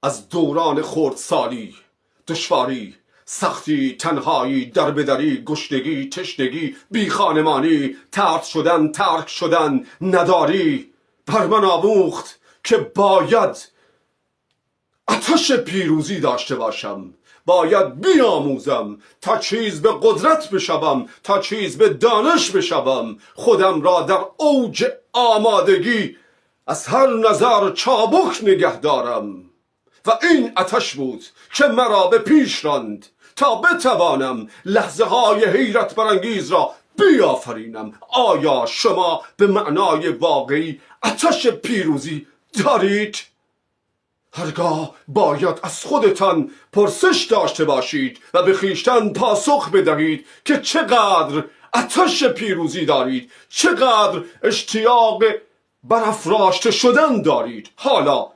از دوران خردسالی، دشواری، سختی، تنهایی، دربدری، گشنگی، تشنگی، بی خانمانی، طرد شدن، ترک شدن، نداری، بر من آموخت که باید آتش پیروزی داشته باشم، باید بیاموزم تا چیز به قدرت بشوم، تا چیز به دانش بشوم، خودم را در اوج آمادگی از هر نظر چابک نگه دارم. و این آتش بود که مرا به پیش راند تا بتوانم لحظه های حیرت برانگیز را بیافرینم. آیا شما به معنای واقعی آتش پیروزی دارید؟ هرگاه باید از خودتان پرسش داشته باشید و به خویشتن پاسخ بدهید که چقدر آتش پیروزی دارید، چقدر اشتیاق برافراشته شدن دارید. حالا